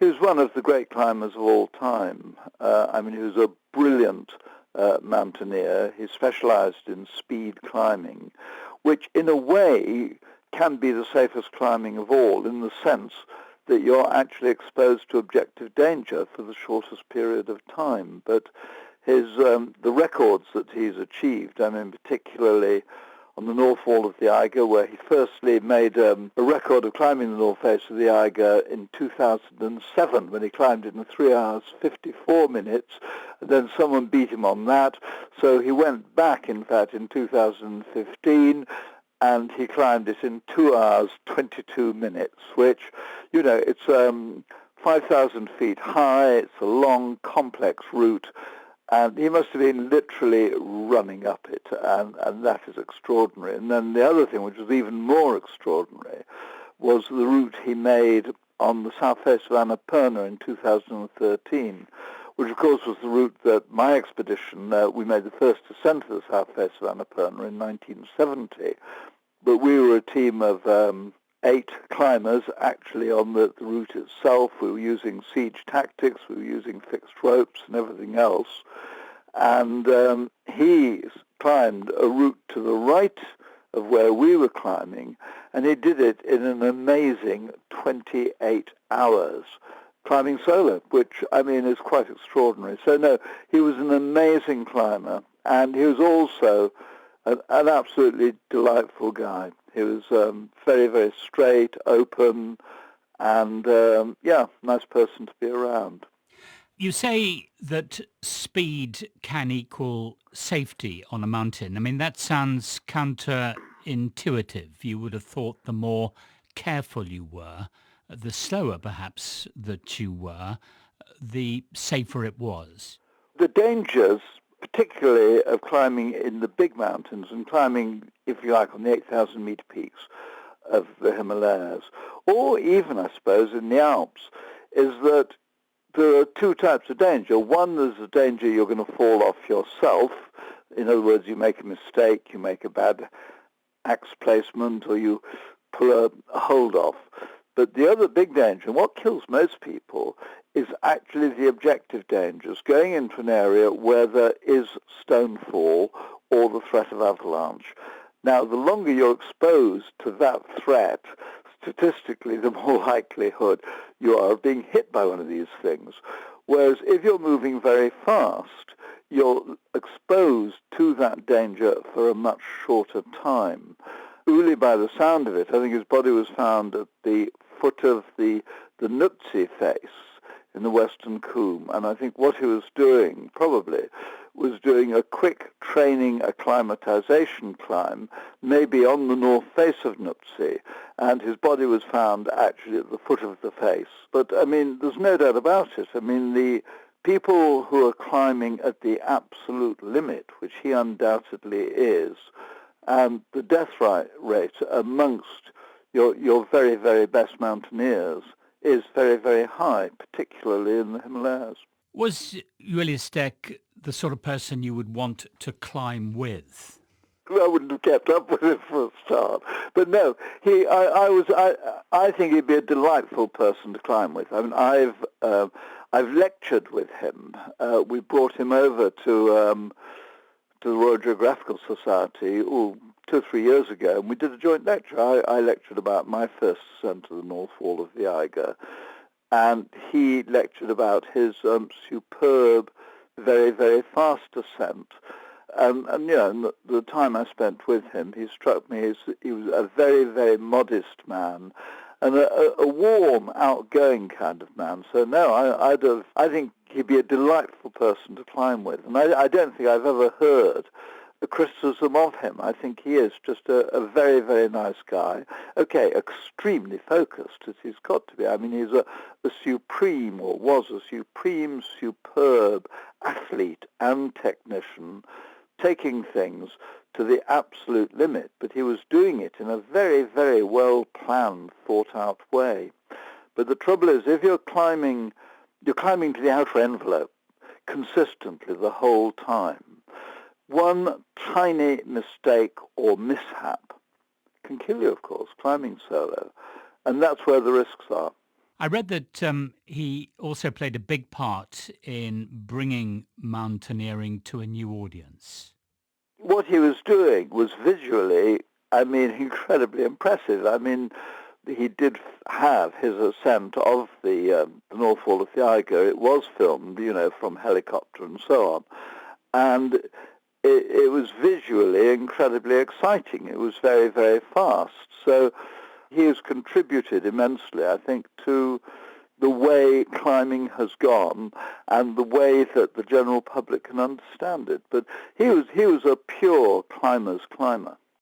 He was one of the great climbers of all time. He was a brilliant mountaineer. He specialized in speed climbing, which in a way can be the safest climbing of all, in the sense that you're actually exposed to objective danger for the shortest period of time. But the records that he's achieved, particularly on the North Wall of the Eiger, where he firstly made a record of climbing the North Face of the Eiger in 2007, when he climbed it in 3 hours, 54 minutes, and then someone beat him on that. So he went back, in fact, in 2015, and he climbed it in 2 hours, 22 minutes, which, it's 5,000 feet high, it's a long, complex route, and he must have been literally running up it, and that is extraordinary. And then the other thing, which was even more extraordinary, was the route he made on the south face of Annapurna in 2013, which of course was the route that my expedition, we made the first ascent of the south face of Annapurna in 1970. But we were a team of 8 climbers actually on the route itself. We were using siege tactics, we were using fixed ropes and everything else. And he climbed a route to the right of where we were climbing, and he did it in an amazing 28 hours, climbing solo, which, is quite extraordinary. So no, he was an amazing climber, and he was also an absolutely delightful guy. He was very, very straight, open, and, nice person to be around. You say that speed can equal safety on a mountain. That sounds counterintuitive. You would have thought the more careful you were, the slower perhaps that you were, the safer it was. The dangers, particularly of climbing in the big mountains and climbing, if you like, on the 8,000-meter peaks of the Himalayas, or even, I suppose, in the Alps, is that there are 2 types of danger. One, there's the danger you're going to fall off yourself. In other words, you make a mistake, you make a bad axe placement, or you pull a hold off. But the other big danger, and what kills most people, is actually the objective dangers, going into an area where there is stonefall or the threat of avalanche. Now, the longer you're exposed to that threat, statistically, the more likelihood you are of being hit by one of these things. Whereas if you're moving very fast, you're exposed to that danger for a much shorter time. Ueli, by the sound of it, I think his body was found at the foot of the Nuptse face in the Western Coombe, and I think what he was doing, probably, was doing a quick training acclimatization climb, maybe on the north face of Nuptse, and his body was found actually at the foot of the face. But, there's no doubt about it. The people who are climbing at the absolute limit, which he undoubtedly is, and the death rate amongst your very, very best mountaineers is very, very high, particularly in the Himalayas. Was Ueli Steck the sort of person you would want to climb with? I wouldn't have kept up with him for a start. But no, I think he'd be a delightful person to climb with. I've lectured with him. We brought him over to the Royal Geographical Society 2 or 3 years ago, and we did a joint lecture. I lectured about my first ascent to the North Wall of the Eiger, and he lectured about his superb, very, very fast ascent. And the time I spent with him, he struck me as he was a very, very modest man, and a warm, outgoing kind of man. So no, I think he'd be a delightful person to climb with. And I don't think I've ever heard a criticism of him. I think he is just a very, very nice guy. Okay, extremely focused, as he's got to be. He's a supreme, or was a supreme, superb athlete and technician, taking things to the absolute limit, but he was doing it in a very, very well-planned, thought-out way. But the trouble is, if you're climbing to the outer envelope consistently the whole time, one tiny mistake or mishap can kill you, of course, climbing solo, and that's where the risks are. I read that he also played a big part in bringing mountaineering to a new audience. What he was doing was visually, incredibly impressive. He did have his ascent of the North Wall of the Eiger. It was filmed, from helicopter and so on. And it was visually incredibly exciting. It was very, very fast. So he has contributed immensely, I think, to the way climbing has gone and the way that the general public can understand it. But he was a pure climber's climber.